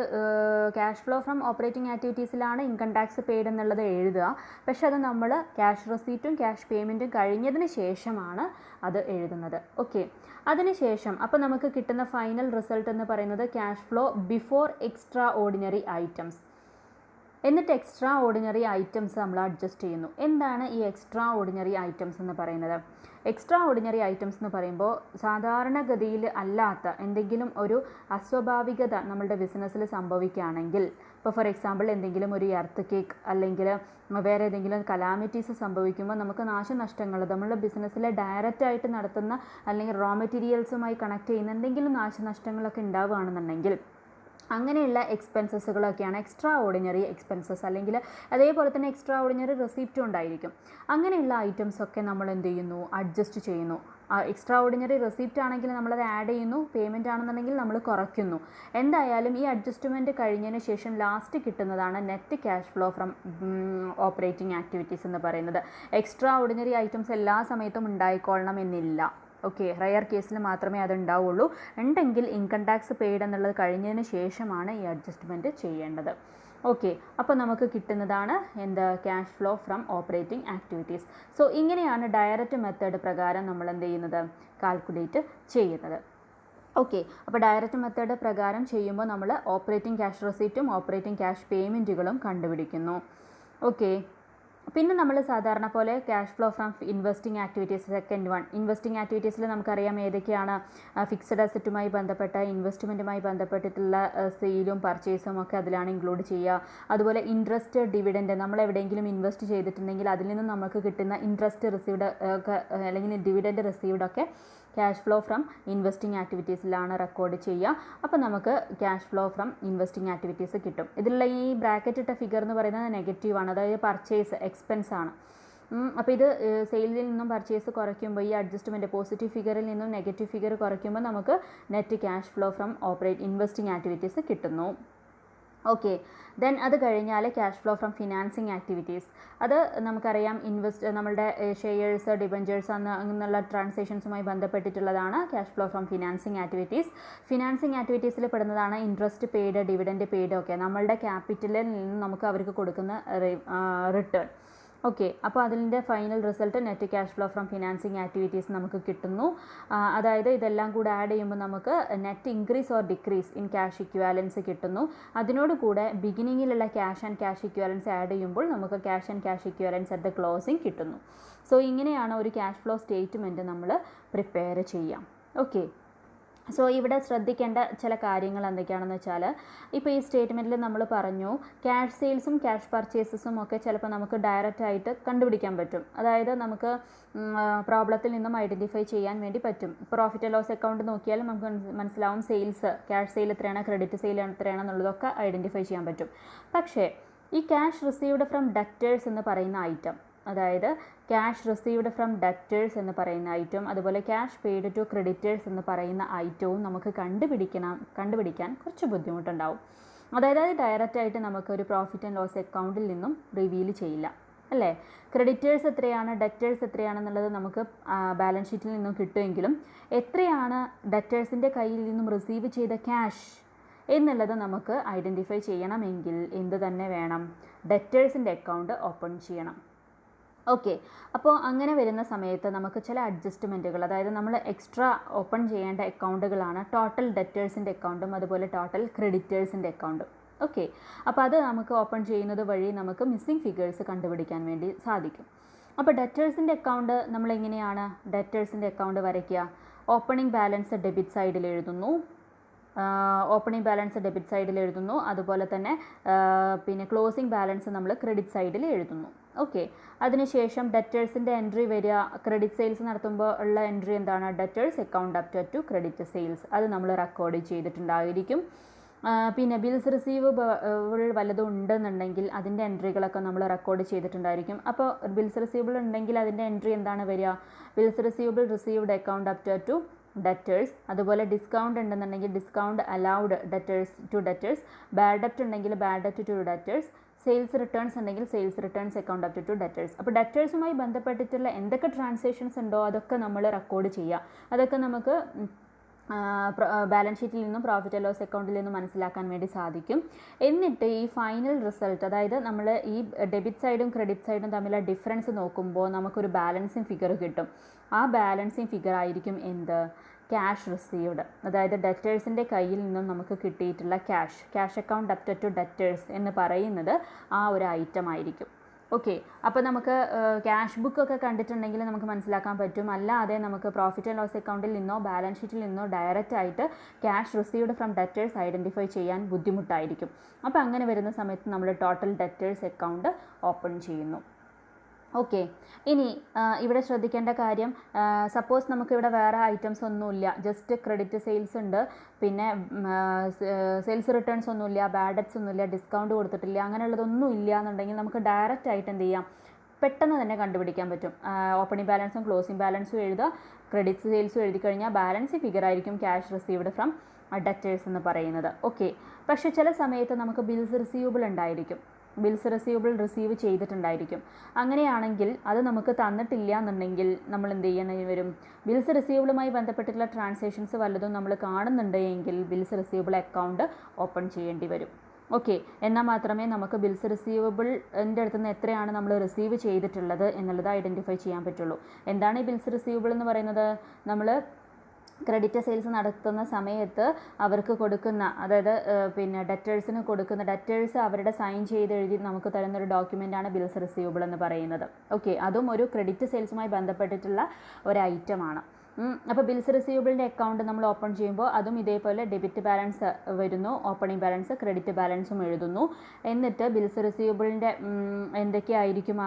ക്യാഷ് ഫ്ലോ ഫ്രം ഓപ്പറേറ്റിംഗ് ആക്ടിവിറ്റീസിലാണ് ഇൻകം ടാക്സ് പെയ്ഡ് എന്നുള്ളത് എഴുതുക. പക്ഷെ അത് നമ്മൾ ക്യാഷ് റെസീപ്റ്റും ക്യാഷ് പേയ്മെൻറ്റും കഴിഞ്ഞതിന് ശേഷമാണ് അത് എഴുതുന്നത്. ഓക്കെ, അതിനുശേഷം അപ്പോൾ നമുക്ക് കിട്ടുന്ന ഫൈനൽ റിസൾട്ട് എന്ന് പറയുന്നത് cash flow before extra ordinary items. എന്നിട്ട് എക്സ്ട്രാ ഓർഡിനറി ഐറ്റംസ് നമ്മൾ അഡ്ജസ്റ്റ് ചെയ്യുന്നു. എന്താണ് ഈ എക്സ്ട്രാ ഓർഡിനറി ഐറ്റംസ് എന്ന് പറയുന്നത്? എക്സ്ട്രാ ഓർഡിനറി ഐറ്റംസ് എന്ന് പറയുമ്പോൾ സാധാരണഗതിയിൽ അല്ലാത്ത എന്തെങ്കിലും ഒരു അസ്വാഭാവികത നമ്മളുടെ ബിസിനസ്സിൽ സംഭവിക്കുകയാണെങ്കിൽ, ഇപ്പോൾ ഫോർ എക്സാമ്പിൾ എന്തെങ്കിലും ഒരു എർത്ത് കേക്ക് അല്ലെങ്കിൽ വേറെ ഏതെങ്കിലും കലാമിറ്റീസ് സംഭവിക്കുമ്പോൾ നമുക്ക് നാശനഷ്ടങ്ങൾ, നമ്മളുടെ ബിസിനസ്സിലെ ഡയറക്റ്റായിട്ട് നടത്തുന്ന അല്ലെങ്കിൽ റോ മെറ്റീരിയൽസുമായി കണക്ട് ചെയ്യുന്ന എന്തെങ്കിലും നാശനഷ്ടങ്ങളൊക്കെ ഉണ്ടാവുകയാണെന്നുണ്ടെങ്കിൽ അങ്ങനെയുള്ള എക്സ്പെൻസസുകളൊക്കെയാണ് എക്സ്ട്രാ ഓർഡിനറി എക്സ്പെൻസസ്. അല്ലെങ്കിൽ അതേപോലെ തന്നെ എക്സ്ട്രാ ഓർഡിനറി റെസിപ്റ്റും ഉണ്ടായിരിക്കും. അങ്ങനെയുള്ള ഐറ്റംസൊക്കെ നമ്മൾ എന്ത് ചെയ്യുന്നു? അഡ്ജസ്റ്റ് ചെയ്യുന്നു. എക്സ്ട്രാ ഓർഡിനറി റെസിപ്റ്റ് ആണെങ്കിൽ നമ്മളത് ആഡ് ചെയ്യുന്നു, പേയ്മെൻറ്റ് ആണെന്നുണ്ടെങ്കിൽ നമ്മൾ കുറയ്ക്കുന്നു. എന്തായാലും ഈ അഡ്ജസ്റ്റ്മെൻറ്റ് കഴിഞ്ഞതിന് ശേഷം ലാസ്റ്റ് കിട്ടുന്നതാണ് net cash flow from operating activities എന്ന് പറയുന്നത്. എക്സ്ട്രാ ഓർഡിനറി ഐറ്റംസ് എല്ലാ സമയത്തും ഉണ്ടായിക്കൊള്ളണം എന്നില്ല. ഓക്കെ, റയർ കേസിൽ മാത്രമേ അത് ഉണ്ടാവുള്ളൂ. ഉണ്ടെങ്കിൽ ഇൻകം ടാക്സ് പെയ്ഡ് എന്നുള്ളത് കഴിഞ്ഞതിന് ശേഷമാണ് ഈ അഡ്ജസ്റ്റ്മെൻറ്റ് ചെയ്യേണ്ടത്. ഓക്കെ, അപ്പോൾ നമുക്ക് കിട്ടുന്നതാണ് എന്ത്? Cash flow from operating activities. So ഇങ്ങനെയാണ് ഡയറക്റ്റ് മെത്തേഡ് പ്രകാരം നമ്മൾ എന്ത് ചെയ്യുന്നത്? കാൽക്കുലേറ്റ് ചെയ്യുന്നത്. ഓക്കെ, അപ്പോൾ ഡയറക്റ്റ് മെത്തേഡ് പ്രകാരം ചെയ്യുമ്പോൾ നമ്മൾ ഓപ്പറേറ്റിംഗ് ക്യാഷ് റെസീപ്റ്റും ഓപ്പറേറ്റിംഗ് ക്യാഷ് പേയ്മെൻറ്റുകളും കണ്ടുപിടിക്കുന്നു. ഓക്കെ, പിന്നെ നമ്മൾ സാധാരണ പോലെ cash flow from investing activities, second one. Investing ആക്ടിവിറ്റീസിൽ നമുക്കറിയാം ഏതൊക്കെയാണ്? ഫിക്സഡ് അസറ്റുമായി ബന്ധപ്പെട്ട ഇൻവെസ്റ്റ്മെൻറ്റുമായി ബന്ധപ്പെട്ടിട്ടുള്ള സെയിലും പർച്ചേസും ഒക്കെ അതിലാണ് ഇൻക്ലൂഡ് ചെയ്യുക. അതുപോലെ ഇൻട്രസ്റ്റ്, ഡിവിഡൻഡ്, നമ്മൾ എവിടെയെങ്കിലും ഇൻവെസ്റ്റ് ചെയ്തിട്ടുണ്ടെങ്കിൽ അതിൽ നിന്നും നമുക്ക് കിട്ടുന്ന ഇൻട്രസ്റ്റ് റിസീവ്ഡ് ഒക്കെ അല്ലെങ്കിൽ ഡിവിഡൻഡ് റിസീവ്ഡ് ഒക്കെ ക്യാഷ് ഫ്ലോ ഫ്രം ഇൻവെസ്റ്റിംഗ് ആക്ടിവിറ്റീസിലാണ് റെക്കോർഡ് ചെയ്യുക. അപ്പോൾ നമുക്ക് cash flow from investing activities കിട്ടും. ഇതിലുള്ള ഈ ബ്രാക്കറ്റ് ഇട്ട ഫിഗർ എന്ന് പറയുന്നത് നെഗറ്റീവാണ്, അതായത് പർച്ചേസ് എക്സ്പെൻസ് ആണ്. അപ്പോൾ ഇത് സെയിലിൽ നിന്നും പർച്ചേസ് കുറയ്ക്കുമ്പോൾ ഈ അഡ്ജസ്റ്റ്മെൻറ്റ് പോസിറ്റീവ് ഫിഗറിൽ നിന്നും നെഗറ്റീവ് ഫിഗർ കുറയ്ക്കുമ്പോൾ നമുക്ക് net cash flow from investing activities കിട്ടുന്നു. ഓക്കെ, ദെൻ അത് കഴിഞ്ഞാൽ cash flow from financing activities. അത് നമുക്കറിയാം നമ്മളുടെ ഷെയർസ്, ഡിബഞ്ചേഴ്സ് എന്നുള്ള ട്രാൻസാക്ഷൻസുമായി ബന്ധപ്പെട്ടിട്ടുള്ളതാണ് cash flow from financing activities. Financing ആക്ടിവിറ്റീസിൽ പെടുന്നതാണ് ഇൻട്രസ്റ്റ് പെയ്ഡ്, ഡിവിഡൻഡ് പെയ്ഡ് ഒക്കെ, നമ്മളുടെ ക്യാപിറ്റലിൽ നിന്ന് നമുക്ക് അവർക്ക് കൊടുക്കുന്ന റിട്ടേൺ. ഓക്കെ, അപ്പോൾ അതിൻ്റെ final result net cash flow from financing activities നമുക്ക് കിട്ടുന്നു. അതായത് ഇതെല്ലാം കൂടെ ആഡ് ചെയ്യുമ്പോൾ നമുക്ക് net increase or decrease in cash equivalents കിട്ടുന്നു. അതിനോട് കൂടെ ബിഗിനിങ്ങിലുള്ള cash and cash equivalents add ചെയ്യുമ്പോൾ നമുക്ക് cash and cash equivalents at the closing കിട്ടുന്നു. സോ ഇങ്ങനെയാണ് ഒരു ക്യാഷ് ഫ്ലോ സ്റ്റേറ്റ്മെൻറ്റ് നമ്മൾ പ്രിപ്പയർ ചെയ്യാം. ഓക്കെ, സോ ഇവിടെ ശ്രദ്ധിക്കേണ്ട ചില കാര്യങ്ങൾ എന്തൊക്കെയാണെന്ന് വെച്ചാൽ, ഇപ്പോൾ ഈ സ്റ്റേറ്റ്മെൻറ്റിൽ നമ്മൾ പറഞ്ഞു ക്യാഷ് സെയിൽസും ക്യാഷ് പർച്ചേസസും ഒക്കെ ചിലപ്പോൾ നമുക്ക് ഡയറക്റ്റ് ആയിട്ട് കണ്ടുപിടിക്കാൻ പറ്റും. അതായത് നമുക്ക് പ്രോബ്ലത്തിൽ നിന്നും ഐഡൻറ്റിഫൈ ചെയ്യാൻ വേണ്ടി പറ്റും. പ്രോഫിറ്റ് ആൻഡ് ലോസ് അക്കൗണ്ട് നോക്കിയാലും നമുക്ക് മനസ്സിലാവും സെയിൽസ്, ക്യാഷ് സെയിൽ എത്രയാണ്, ക്രെഡിറ്റ് സെയിൽ എത്രയാണെന്നുള്ളതൊക്കെ ഐഡൻറ്റിഫൈ ചെയ്യാൻ പറ്റും. പക്ഷേ ഈ ക്യാഷ് റിസീവ്ഡ് ഫ്രം ഡെറ്റേഴ്സ് എന്ന് പറയുന്ന ഐറ്റം, അതായത് ക്യാഷ് റിസീവ്ഡ് ഫ്രം ഡെറ്റേഴ്സ് എന്ന് പറയുന്ന ഐറ്റം, അതുപോലെ ക്യാഷ് പെയ്ഡ് ടു ക്രെഡിറ്റേഴ്സ് എന്ന് പറയുന്ന ഐറ്റവും നമുക്ക് കണ്ടുപിടിക്കാൻ കുറച്ച് ബുദ്ധിമുട്ടുണ്ടാവും. അതായത് അത് ഡയറക്റ്റായിട്ട് നമുക്കൊരു പ്രോഫിറ്റ് ആൻഡ് ലോസ് അക്കൗണ്ടിൽ നിന്നും റിവീൽ ചെയ്യില്ല, അല്ലേ? ക്രെഡിറ്റേഴ്സ് എത്രയാണ്, ഡെറ്റേഴ്സ് എത്രയാണെന്നുള്ളത് നമുക്ക് ബാലൻസ് ഷീറ്റിൽ നിന്നും കിട്ടുമെങ്കിലും എത്രയാണ് ഡെറ്റേഴ്സിൻ്റെ കയ്യിൽ നിന്നും റിസീവ് ചെയ്ത ക്യാഷ് എന്നുള്ളത് നമുക്ക് ഐഡൻറ്റിഫൈ ചെയ്യണമെങ്കിൽ എന്ത് തന്നെ വേണം? ഡെറ്റേഴ്സിൻ്റെ അക്കൗണ്ട് ഓപ്പൺ ചെയ്യണം. ഓക്കെ, അപ്പോൾ അങ്ങനെ വരുന്ന സമയത്ത് നമുക്ക് ചില അഡ്ജസ്റ്റ്മെൻറ്റുകൾ, അതായത് നമ്മൾ എക്സ്ട്രാ ഓപ്പൺ ചെയ്യേണ്ട അക്കൗണ്ടുകളാണ് ടോട്ടൽ ഡെറ്റേഴ്സിൻ്റെ അക്കൗണ്ടും അതുപോലെ ടോട്ടൽ ക്രെഡിറ്റേഴ്സിൻ്റെ അക്കൗണ്ടും. ഓക്കെ, അപ്പോൾ അത് നമുക്ക് ഓപ്പൺ ചെയ്യുന്നത് വഴി നമുക്ക് മിസ്സിംഗ് ഫിഗേഴ്സ് കണ്ടുപിടിക്കാൻ വേണ്ടി സാധിക്കും. അപ്പോൾ ഡെറ്റേഴ്സിൻ്റെ അക്കൗണ്ട് നമ്മൾ എങ്ങനെയാണ് ഡെറ്റേഴ്സിൻ്റെ അക്കൗണ്ട് വരയ്ക്കുക? ഓപ്പണിംഗ് ബാലൻസ് ഡെബിറ്റ് സൈഡിൽ എഴുതുന്നു, അതുപോലെ തന്നെ പിന്നെ ക്ലോസിംഗ് ബാലൻസ് നമ്മൾ ക്രെഡിറ്റ് സൈഡിൽ എഴുതുന്നു. ഓക്കെ, അതിനുശേഷം ഡെറ്റേഴ്സിൻ്റെ എൻട്രി വരിക, ക്രെഡിറ്റ് സെയിൽസ് നടത്തുമ്പോൾ ഉള്ള എൻട്രി എന്താണ്? Debtors account up to credit sales, അത് നമ്മൾ റെക്കോർഡ് ചെയ്തിട്ടുണ്ടായിരിക്കും. പിന്നെ ബിൽസ് റിസീവബിൾ വല്ലതും ഉണ്ടെന്നുണ്ടെങ്കിൽ അതിൻ്റെ എൻട്രികളൊക്കെ നമ്മൾ റെക്കോർഡ് ചെയ്തിട്ടുണ്ടായിരിക്കും. അപ്പോൾ ബിൽസ് റിസീവബിൾ ഉണ്ടെങ്കിൽ അതിൻ്റെ എൻട്രി എന്താണ് വരിക? Bills receivable received account up to debtors, അതുപോലെ ഡിസ്കൗണ്ട് ഉണ്ടെന്നുണ്ടെങ്കിൽ discount allowed debtors to debtors, bad ഡെപ്റ്റ് ഉണ്ടെങ്കിൽ ബാഡ് ഡെപ്റ്റ് ടു ഡെറ്റേഴ്സ്, സെയിൽസ് റിട്ടേൺസ് ഉണ്ടെങ്കിൽ sales returns account up to debtors. അപ്പോൾ ഡെറ്റേഴ്സുമായി ബന്ധപ്പെട്ടിട്ടുള്ള എന്തൊക്കെ ട്രാൻസാക്ഷൻസ് ഉണ്ടോ അതൊക്കെ നമ്മൾ റെക്കോർഡ് ചെയ്യുക. അതൊക്കെ നമുക്ക് ബാലൻസ് ഷീറ്റിൽ നിന്നും പ്രോഫിറ്റ് ആൻഡ് ലോസ് അക്കൗണ്ടിൽ നിന്നും മനസ്സിലാക്കാൻ വേണ്ടി സാധിക്കും. എന്നിട്ട് ഈ ഫൈനൽ റിസൾട്ട്, അതായത് നമ്മൾ ഈ ഡെബിറ്റ് സൈഡും ക്രെഡിറ്റ് സൈഡും തമ്മിലുള്ള ഡിഫറൻസ് നോക്കുമ്പോൾ നമുക്കൊരു ബാലൻസിങ് ഫിഗർ കിട്ടും. ആ ബാലൻസിങ് ഫിഗർ ആയിരിക്കും എന്ത്? ക്യാഷ് റിസീവ്ഡ്, അതായത് ഡെറ്റേഴ്സിൻ്റെ കയ്യിൽ നിന്നും നമുക്ക് കിട്ടിയിട്ടുള്ള cash account up to debtors എന്ന് പറയുന്നത് ആ ഒരു ഐറ്റം ആയിരിക്കും. ഓക്കെ, അപ്പോൾ നമുക്ക് ക്യാഷ് ബുക്കൊക്കെ കണ്ടിട്ടുണ്ടെങ്കിൽ നമുക്ക് മനസ്സിലാക്കാൻ പറ്റും. അല്ലാതെ നമുക്ക് പ്രോഫിറ്റ് ആൻഡ് ലോസ് അക്കൗണ്ടിൽ നിന്നോ ബാലൻസ് ഷീറ്റിൽ നിന്നോ ഡയറക്റ്റ് ആയിട്ട് cash received from debtors identify ചെയ്യാൻ ബുദ്ധിമുട്ടായിരിക്കും. അപ്പോൾ അങ്ങനെ വരുന്ന സമയത്ത് നമ്മൾ ടോട്ടൽ ഡെറ്റേഴ്സ് അക്കൗണ്ട് ഓപ്പൺ ചെയ്യുന്നു. ഓക്കെ, ഇനി ഇവിടെ ശ്രദ്ധിക്കേണ്ട കാര്യം, സപ്പോസ് നമുക്കിവിടെ വേറെ ഐറ്റംസ് ഒന്നുമില്ല, ജസ്റ്റ് ക്രെഡിറ്റ് സെയിൽസ് ഉണ്ട്, പിന്നെ സെയിൽസ് റിട്ടേൺസ് ഒന്നുമില്ല, ബാഡ് ഡെറ്റ്സ് ഒന്നുമില്ല, ഡിസ്കൗണ്ട് കൊടുത്തിട്ടില്ല, അങ്ങനെയുള്ളതൊന്നും ഇല്ല എന്നുണ്ടെങ്കിൽ നമുക്ക് ഡയറക്റ്റ് ആയിട്ട് എന്ത് ചെയ്യാം? പെട്ടെന്ന് തന്നെ കണ്ടുപിടിക്കാൻ പറ്റും. ഓപ്പണിംഗ് ബാലൻസും ക്ലോസിംഗ് ബാലൻസും എഴുതുക, ക്രെഡിറ്റ് സെയിൽസും എഴുതി കഴിഞ്ഞാൽ ബാലൻസ് ഫിഗർ ആയിരിക്കും ക്യാഷ് റിസീവ്ഡ് ഫ്രം ഡെറ്റേഴ്സ് എന്ന് പറയുന്നത്. ഓക്കെ, പക്ഷേ ചില സമയത്ത് നമുക്ക് ബിൽസ് റിസീവബിൾ ഉണ്ടായിരിക്കും, ബിൽസ് റിസീവ് ചെയ്തിട്ടുണ്ടായിരിക്കും. അങ്ങനെയാണെങ്കിൽ അത് നമുക്ക് തന്നിട്ടില്ല എന്നുണ്ടെങ്കിൽ നമ്മൾ എന്ത് ചെയ്യേണ്ടി വരും? ബിൽസ് റിസീവബിളുമായി ബന്ധപ്പെട്ടിട്ടുള്ള ട്രാൻസാക്ഷൻസ് വല്ലതും നമ്മൾ കാണുന്നുണ്ടെങ്കിൽ ബിൽസ് റിസീവബിൾ അക്കൗണ്ട് ഓപ്പൺ ചെയ്യേണ്ടി വരും. ഓക്കെ, എന്നാൽ മാത്രമേ നമുക്ക് ബിൽസ് റിസീവബിളിൻ്റെ അടുത്ത് നിന്ന് എത്രയാണ് നമ്മൾ റിസീവ് ചെയ്തിട്ടുള്ളത് എന്നുള്ളത് ഐഡൻറ്റിഫൈ ചെയ്യാൻ പറ്റുള്ളൂ. എന്താണ് ഈ ബിൽസ് റിസീവബിൾ എന്ന് പറയുന്നത്? നമ്മൾ ക്രെഡിറ്റ് സെയിൽസ് നടത്തുന്ന സമയത്ത് അവർക്ക് കൊടുക്കുന്ന, അതായത് പിന്നെ ഡെറ്റേഴ്സിന് കൊടുക്കുന്ന, ഡെറ്റേഴ്സ് അവരുടെ സൈൻ ചെയ്ത് എഴുതി നമുക്ക് തരുന്നൊരു ഡോക്യുമെൻ്റാണ് ബിൽസ് റിസീവബിൾ എന്ന് പറയുന്നത്. ഓക്കെ, അതും ഒരു ക്രെഡിറ്റ് സെയിൽസുമായി ബന്ധപ്പെട്ടിട്ടുള്ള ഒരു ഐറ്റമാണ്. അപ്പോൾ ബിൽസ് റിസീവബിളിൻ്റെ അക്കൗണ്ട് നമ്മൾ ഓപ്പൺ ചെയ്യുമ്പോൾ അതും ഇതേപോലെ ഡെബിറ്റ് ബാലൻസ് വരുന്നു, ഓപ്പണിംഗ് ബാലൻസ് ക്രെഡിറ്റ് ബാലൻസും എഴുതുന്നു. എന്നിട്ട് ബിൽസ് റിസീവബിളിൻ്റെ എന്തൊക്കെയായിരിക്കും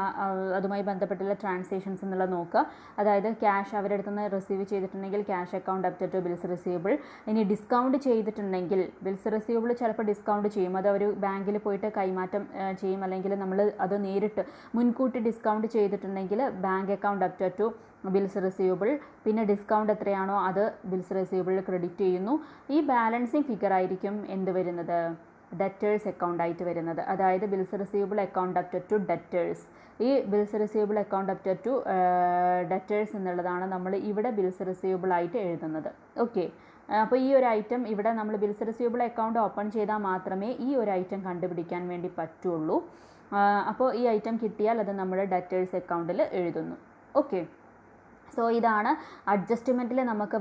അതുമായി ബന്ധപ്പെട്ടുള്ള ട്രാൻസാക്ഷൻസ് എന്നുള്ളത് നോക്കുക. അതായത് ക്യാഷ് അവരുടെ അടുത്ത് നിന്ന് റിസീവ് ചെയ്തിട്ടുണ്ടെങ്കിൽ cash account up to bills receivable. ഇനി ഡിസ്കൗണ്ട് ചെയ്തിട്ടുണ്ടെങ്കിൽ ബിൽസ് റിസീവബിൾ ചിലപ്പോൾ ഡിസ്കൗണ്ട് ചെയ്യും, അത് അവർ ബാങ്കിൽ പോയിട്ട് കൈമാറ്റം ചെയ്യും, അല്ലെങ്കിൽ നമ്മൾ അത് നേരിട്ട് മുൻകൂട്ടി ഡിസ്കൗണ്ട് ചെയ്തിട്ടുണ്ടെങ്കിൽ bank account up to bills receivable. പിന്നെ ഡിസ്കൗണ്ട് എത്രയാണോ അത് ബിൽസ് റിസീവബിൾ ക്രെഡിറ്റ് ചെയ്യുന്നു. ഈ ബാലൻസിങ് ഫിഗർ ആയിരിക്കും എന്ത് വരുന്നത്? ഡെറ്റേഴ്സ് അക്കൗണ്ട് ആയിട്ട് വരുന്നത്. അതായത് bills receivable account up to debtors. ഈ bills receivable account up to debtors എന്നുള്ളതാണ് നമ്മൾ ഇവിടെ ബിൽസ് റിസീവബിൾ ആയിട്ട് എഴുതുന്നത്. ഓക്കെ, അപ്പോൾ ഈ ഒരു ഐറ്റം ഇവിടെ നമ്മൾ ബിൽസ് റിസീവബിൾ അക്കൗണ്ട് ഓപ്പൺ ചെയ്താൽ മാത്രമേ ഈ ഒരു ഐറ്റം കണ്ടുപിടിക്കാൻ വേണ്ടി പറ്റുള്ളൂ. അപ്പോൾ ഈ ഐറ്റം കിട്ടിയാൽ അത് നമ്മുടെ ഡെറ്റേഴ്സ് അക്കൗണ്ടിൽ എഴുതുന്നു. ഓക്കെ, സോ ഇതാണ് അഡ്ജസ്റ്റ്മെൻറ്റിൽ നമുക്ക്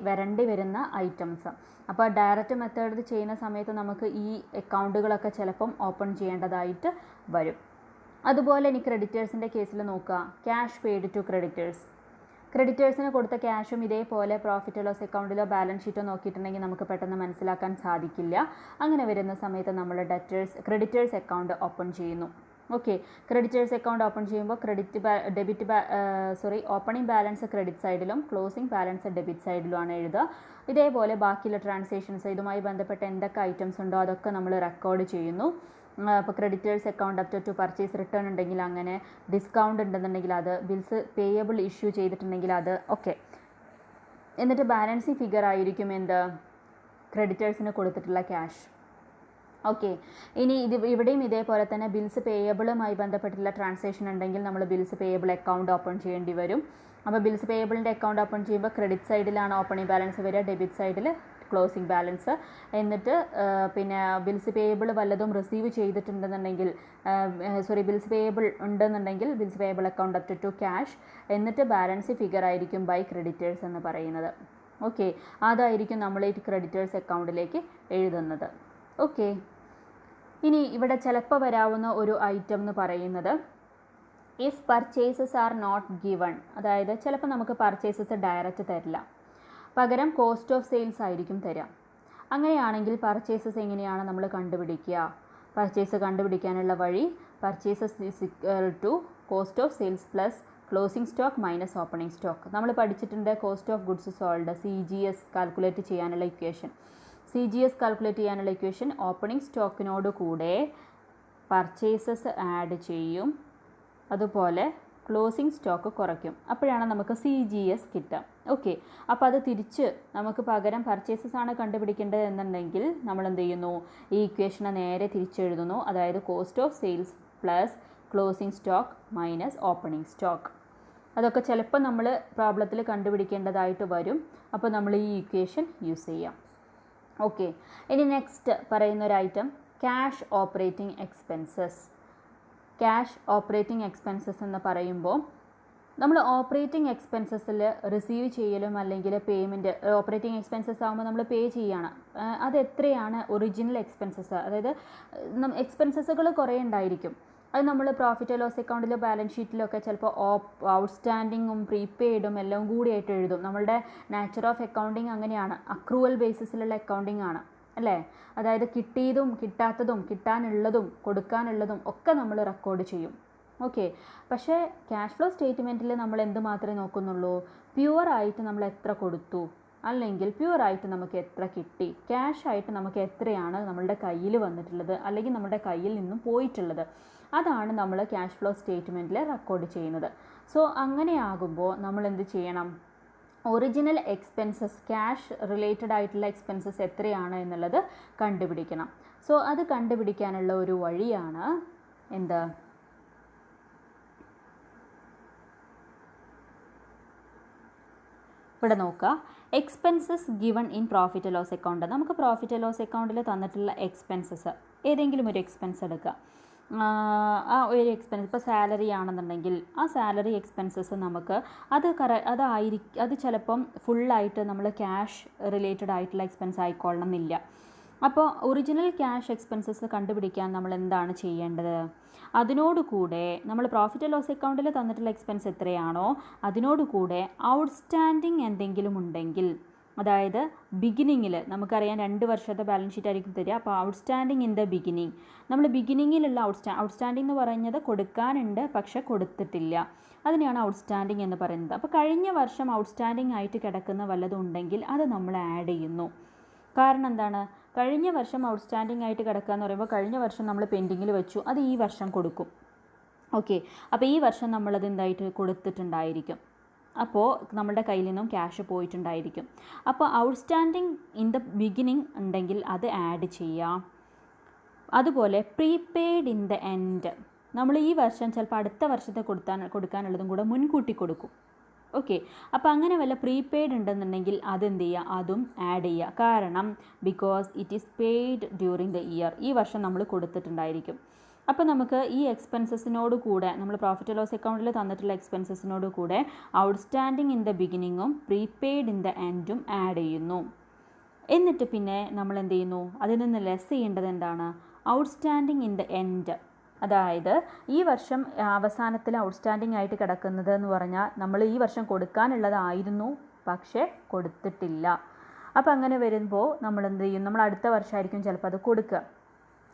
വരേണ്ടി വരുന്ന ഐറ്റംസ്. അപ്പോൾ ഡയറക്റ്റ് മെത്തേഡ് ചെയ്യുന്ന സമയത്ത് നമുക്ക് ഈ അക്കൗണ്ടുകളൊക്കെ ചിലപ്പം ഓപ്പൺ ചെയ്യേണ്ടതായിട്ട് വരും. അതുപോലെ ഇനി ക്രെഡിറ്റേഴ്സിൻ്റെ കേസിൽ നോക്കുക, ക്യാഷ് പെയ്ഡ് ടു ക്രെഡിറ്റേഴ്സ്. ക്രെഡിറ്റേഴ്സിന് കൊടുത്ത ക്യാഷും ഇതേപോലെ പ്രോഫിറ്റ് ആൻഡ് ലോസ് അക്കൗണ്ടിലോ ബാലൻസ് ഷീറ്റോ നോക്കിയിട്ടുണ്ടെങ്കിൽ നമുക്ക് പെട്ടെന്ന് മനസ്സിലാക്കാൻ സാധിക്കില്ല. അങ്ങനെ വരുന്ന സമയത്ത് നമ്മൾ ക്രെഡിറ്റേഴ്സ് അക്കൗണ്ട് ഓപ്പൺ ചെയ്യുന്നു. ഓക്കെ, ക്രെഡിറ്റേഴ്സ് അക്കൗണ്ട് ഓപ്പൺ ചെയ്യുമ്പോൾ ഓപ്പണിംഗ് ബാലൻസ് ക്രെഡിറ്റ് സൈഡിലും ക്ലോസിംഗ് ബാലൻസ് ഡെബിറ്റ് സൈഡിലുമാണ് എഴുതുക. ഇതേപോലെ ബാക്കിയുള്ള ട്രാൻസാക്ഷൻസ് ഇതുമായി ബന്ധപ്പെട്ട എന്തൊക്കെ ഐറ്റംസ് ഉണ്ടോ അതൊക്കെ നമ്മൾ റെക്കോർഡ് ചെയ്യുന്നു. അപ്പോൾ creditors account up to purchase return ഉണ്ടെങ്കിൽ അങ്ങനെ, ഡിസ്കൗണ്ട് ഉണ്ടെന്നുണ്ടെങ്കിൽ അത്, ബിൽസ് പേയബിൾ ഇഷ്യൂ ചെയ്തിട്ടുണ്ടെങ്കിൽ അത്, ഓക്കെ. എന്നിട്ട് ബാലൻസിങ് ഫിഗർ ആയിരിക്കും എന്ത്, ക്രെഡിറ്റേഴ്സിന് കൊടുത്തിട്ടുള്ള ക്യാഷ്. ഓക്കെ, ഇനി ഇവിടെയും ഇതേപോലെ തന്നെ ബിൽസ് പേയബിളുമായി ബന്ധപ്പെട്ടുള്ള ട്രാൻസാക്ഷൻ ഉണ്ടെങ്കിൽ നമ്മൾ ബിൽസ് പേയബിൾ അക്കൗണ്ട് ഓപ്പൺ ചെയ്യേണ്ടി വരും. അപ്പോൾ ബിൽസ് പേയബിളിൻ്റെ അക്കൗണ്ട് ഓപ്പൺ ചെയ്യുമ്പോൾ ക്രെഡിറ്റ് സൈഡിലാണ് ഓപ്പണിംഗ് ബാലൻസ് വരിക, ഡെബിറ്റ് സൈഡിൽ ക്ലോസിംഗ് ബാലൻസ്. എന്നിട്ട് പിന്നെ ബിൽസ് പേയബിൾ വല്ലതും റിസീവ് ചെയ്തിട്ടുണ്ടെന്നുണ്ടെങ്കിൽ ബിൽസ് പേയബിൾ ഉണ്ടെന്നുണ്ടെങ്കിൽ bills payable account up to cash, എന്നിട്ട് ബാലൻസ് ഫിഗർ ആയിരിക്കും ബൈ ക്രെഡിറ്റേഴ്സ് എന്ന് പറയുന്നത്. ഓക്കെ, അതായിരിക്കും നമ്മൾ ഈ ക്രെഡിറ്റേഴ്സ് അക്കൗണ്ടിലേക്ക് എഴുതുന്നത്. ഓക്കെ, ഇനി ഇവിടെ ചിലപ്പോൾ വരാവുന്ന ഒരു ഐറ്റം എന്ന് പറയുന്നത് if purchases are not given. അതായത് ചിലപ്പോൾ നമുക്ക് പർച്ചേസസ് ഡയറക്റ്റ് തരില്ല, പകരം കോസ്റ്റ് ഓഫ് സെയിൽസ് ആയിരിക്കും തരിക. അങ്ങനെയാണെങ്കിൽ പർച്ചേസസ് എങ്ങനെയാണ് നമ്മൾ കണ്ടുപിടിക്കുക? പർച്ചേസ് കണ്ടുപിടിക്കാനുള്ള വഴി purchases is equal to cost of sales plus closing stock minus opening stock. നമ്മൾ പഠിച്ചിട്ടുണ്ട് cost of goods sold, CGS calculate ചെയ്യാനുള്ള ഇക്വേഷൻ. CGS കാൽക്കുലേറ്റ് ചെയ്യാനുള്ള ഇക്വേഷൻ ഓപ്പണിംഗ് സ്റ്റോക്കിനോട് കൂടെ പർച്ചേസസ് ആഡ് ചെയ്യും, അതുപോലെ ക്ലോസിംഗ് സ്റ്റോക്ക് കുറയ്ക്കും. അപ്പോഴാണ് നമുക്ക് CGS കിട്ടുക. ഓക്കെ, അപ്പോൾ അത് തിരിച്ച് നമുക്ക് പകരം പർച്ചേസസ് ആണ് കണ്ടുപിടിക്കേണ്ടത് എന്നുണ്ടെങ്കിൽ നമ്മൾ എന്ത് ചെയ്യുന്നു, ഈ ഇക്വേഷനെ നേരെ തിരിച്ചെഴുതുന്നു. അതായത് cost of sales plus closing stock minus opening stock. അതൊക്കെ ചിലപ്പോൾ നമ്മൾ പ്രോബ്ലത്തിൽ കണ്ടുപിടിക്കേണ്ടതായിട്ട് വരും. അപ്പോൾ നമ്മൾ ഈ ഇക്വേഷൻ യൂസ് ചെയ്യാം. ഓക്കെ, ഇനി നെക്സ്റ്റ് പറയുന്ന ഒരു item cash operating expenses. Cash operating expenses എന്ന് പറയുമ്പോൾ നമ്മൾ ഓപ്പറേറ്റിംഗ് എക്സ്പെൻസസിൽ റിസീവ് ചെയ്യലും അല്ലെങ്കിൽ പേയ്മെൻറ്റ്, ഓപ്പറേറ്റിംഗ് എക്സ്പെൻസസ് ആകുമ്പോൾ നമ്മൾ പേ ചെയ്യാണ്. അത് എത്രയാണ് ഒറിജിനൽ എക്സ്പെൻസസ്, അതായത് എക്സ്പെൻസസുകൾ കുറേ ഉണ്ടായിരിക്കും. അത് നമ്മൾ പ്രോഫിറ്റ് ആൻഡ് ലോസ് അക്കൗണ്ടിലോ ബാലൻസ് ഷീറ്റിലോ ഒക്കെ ചിലപ്പോൾ ഔട്ട്സ്റ്റാൻഡിങ്ങും പ്രീപെയ്ഡും എല്ലാം കൂടിയായിട്ട് എഴുതും. നമ്മളുടെ നാച്ചർ ഓഫ് അക്കൗണ്ടിങ് അങ്ങനെയാണ്, അക്രൂവൽ ബേസിസിലുള്ള അക്കൗണ്ടിങ് ആണ് അല്ലേ. അതായത് കിട്ടിയതും കിട്ടാത്തതും കിട്ടാനുള്ളതും കൊടുക്കാനുള്ളതും ഒക്കെ നമ്മൾ റെക്കോർഡ് ചെയ്യും. ഓക്കെ, പക്ഷേ ക്യാഷ് ഫ്ലോ സ്റ്റേറ്റ്മെൻറ്റിൽ നമ്മൾ എന്ത് മാത്രമേ നോക്കുന്നുള്ളൂ, പ്യുവറായിട്ട് നമ്മൾ എത്ര കൊടുത്തു, അല്ലെങ്കിൽ പ്യുവറായിട്ട് നമുക്ക് എത്ര കിട്ടി, ക്യാഷായിട്ട് നമുക്ക് എത്രയാണ് നമ്മളുടെ കയ്യിൽ വന്നിട്ടുള്ളത് അല്ലെങ്കിൽ നമ്മുടെ കയ്യിൽ നിന്നും പോയിട്ടുള്ളത്, അതാണ് നമ്മൾ ക്യാഷ് ഫ്ലോ സ്റ്റേറ്റ്മെൻറ്റിൽ റെക്കോർഡ് ചെയ്യുന്നത്. സോ അങ്ങനെയാകുമ്പോൾ നമ്മൾ എന്ത് ചെയ്യണം, ഒറിജിനൽ എക്സ്പെൻസസ്, ക്യാഷ് റിലേറ്റഡ് ആയിട്ടുള്ള എക്സ്പെൻസസ് എത്രയാണ് എന്നുള്ളത് കണ്ടുപിടിക്കണം. സോ അത് കണ്ടുപിടിക്കാനുള്ള ഒരു വഴിയാണ് എന്ത്, ഇവിടെ നോക്കുക, expenses given in profit and loss account. നമുക്ക് പ്രോഫിറ്റ് ആൻഡ് ലോസ് അക്കൗണ്ടിൽ തന്നിട്ടുള്ള എക്സ്പെൻസസ് ഏതെങ്കിലും ഒരു എക്സ്പെൻസ് എടുക്കുക. ആ ഒരു എക്സ്പെൻസ് ഇപ്പോൾ സാലറി ആണെന്നുണ്ടെങ്കിൽ ആ സാലറി എക്സ്പെൻസസ് നമുക്ക് അത് ചിലപ്പം ഫുള്ളായിട്ട് നമ്മൾ ക്യാഷ് റിലേറ്റഡ് ആയിട്ടുള്ള എക്സ്പെൻസ് ആയിക്കൊള്ളണം എന്നില്ല. അപ്പോൾ ഒറിജിനൽ ക്യാഷ് എക്സ്പെൻസസ് കണ്ടുപിടിക്കാൻ നമ്മൾ എന്താണ് ചെയ്യേണ്ടത്, അതിനോടുകൂടെ നമ്മൾ പ്രോഫിറ്റ് ആൻഡ് ലോസ് അക്കൗണ്ടിൽ തന്നിട്ടുള്ള എക്സ്പെൻസ് എത്രയാണോ അതിനോടുകൂടെ ഔട്ട്സ്റ്റാൻഡിങ് എന്തെങ്കിലും ഉണ്ടെങ്കിൽ, അതായത് ബിഗിനിങ്ങിൽ നമുക്കറിയാം 2 വർഷത്തെ ബാലൻസ് ഷീറ്റ് ആയിരിക്കും തരിക. അപ്പോൾ ഔട്ട്സ്റ്റാൻഡിങ് ഇൻ ദ ബിഗിനിങ്, നമ്മൾ ബിഗിനിങ്ങിലുള്ള ഔട്ട്സ്റ്റാൻഡിങ് എന്ന് പറയുന്നത് കൊടുക്കാനുണ്ട് പക്ഷെ കൊടുത്തിട്ടില്ല, അതിനെയാണ് ഔട്ട്സ്റ്റാൻഡിങ് എന്ന് പറയുന്നത്. അപ്പോൾ കഴിഞ്ഞ വർഷം ഔട്ട്സ്റ്റാൻഡിങ് ആയിട്ട് കിടക്കുന്ന വല്ലതും ഉണ്ടെങ്കിൽ അത് നമ്മൾ ആഡ് ചെയ്യുന്നു. കാരണം എന്താണ്, കഴിഞ്ഞ വർഷം ഔട്ട്സ്റ്റാൻഡിങ് ആയിട്ട് കിടക്കുക എന്ന് പറയുമ്പോൾ കഴിഞ്ഞ വർഷം നമ്മൾ പെൻഡിങ്ങിൽ വെച്ചു, അത് ഈ വർഷം കൊടുക്കും. ഓക്കെ, അപ്പോൾ ഈ വർഷം നമ്മളത് എന്തായിട്ട് കൊടുത്തിട്ടുണ്ടായിരിക്കും, അപ്പോൾ നമ്മുടെ കയ്യിൽ നിന്നും ക്യാഷ് പോയിട്ടുണ്ടായിരിക്കും. അപ്പോൾ ഔട്ട്സ്റ്റാൻഡിങ് ഇൻ ദ ബിഗിനിങ് ഉണ്ടെങ്കിൽ അത് ആഡ് ചെയ്യാം. അതുപോലെ പ്രീപെയ്ഡ് ഇൻ ദ എൻഡ്, നമ്മൾ ഈ വർഷം ചിലപ്പോൾ അടുത്ത വർഷത്തെ കൊടുക്കാനുള്ളതും കൂടെ മുൻകൂട്ടി കൊടുക്കും. ഓക്കെ, അപ്പോൾ അങ്ങനെ വല്ല പ്രീപെയ്ഡ് ഉണ്ടെന്നുണ്ടെങ്കിൽ അതെന്ത് ചെയ്യുക, അതും ആഡ് ചെയ്യുക. കാരണം because it is paid during the year, ഈ വർഷം നമ്മൾ കൊടുത്തിട്ടുണ്ടായിരിക്കും. അപ്പോൾ നമുക്ക് ഈ എക്സ്പെൻസസിനോട് കൂടെ നമ്മൾ പ്രോഫിറ്റ് ആൻഡ് ലോസ് അക്കൗണ്ടിൽ തന്നിട്ടുള്ള എക്സ്പെൻസസിനോട് കൂടെ ഔട്ട്സ്റ്റാൻഡിങ് ഇൻ ദ ബിഗിനിങ്ങും പ്രീപെയ്ഡ് ഇൻ ദ എൻഡും ആഡ് ചെയ്യുന്നു. എന്നിട്ട് പിന്നെ നമ്മൾ എന്ത് ചെയ്യുന്നു, അതിൽ നിന്ന് ലെസ് ചെയ്യേണ്ടത് എന്താണ്, ഔട്ട്സ്റ്റാൻഡിങ് ഇൻ ദ എൻഡ്. അതായത് ഈ വർഷം അവസാനത്തിൽ ഔട്ട്സ്റ്റാൻഡിങ് ആയിട്ട് കിടക്കുന്നത് എന്ന് പറഞ്ഞാൽ നമ്മൾ ഈ വർഷം കൊടുക്കാനുള്ളതായിരുന്നു പക്ഷേ കൊടുത്തിട്ടില്ല. അപ്പോൾ അങ്ങനെ വരുമ്പോൾ നമ്മൾ എന്ത് ചെയ്യും, നമ്മൾ അടുത്ത വർഷമായിരിക്കും ചിലപ്പോൾ അത് കൊടുക്കുക.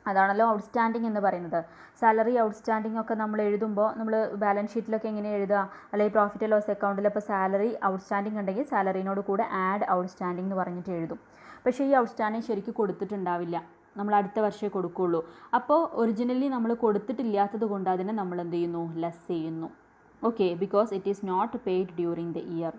അതാണല്ലോ ഔട്ട്സ്റ്റാൻഡിങ് എന്ന് പറയുന്നത്. സാലറി ഔട്ട്സ്റ്റാൻഡിങ് ഒക്കെ നമ്മൾ എഴുതുമ്പോൾ നമ്മൾ ബാലൻസ് ഷീറ്റിലൊക്കെ എങ്ങനെ എഴുതുക, അല്ലെങ്കിൽ പ്രോഫിറ്റ് ആൻഡ് ലോസ് അക്കൗണ്ടിൽ ഇപ്പോൾ സാലറി ഔട്ട്സ്റ്റാൻഡിങ് ഉണ്ടെങ്കിൽ സാലറിനോട് കൂടെ ആഡ് ഔട്ട്സ്റ്റാൻഡിങ് എന്ന് പറഞ്ഞിട്ട് എഴുതും. പക്ഷേ ഈ ഔട്ട്സ്റ്റാൻഡിങ് ശരിക്കും കൊടുത്തിട്ടുണ്ടാവില്ല, നമ്മൾ അടുത്ത വർഷമേ കൊടുക്കുകയുള്ളൂ. അപ്പോൾ ഒറിജിനലി നമ്മൾ കൊടുത്തിട്ടില്ലാത്തത് കൊണ്ട് അതിനെ നമ്മൾ എന്ത് ചെയ്യുന്നു, ലെസ് ചെയ്യുന്നു. Okay, because it is not paid during the year.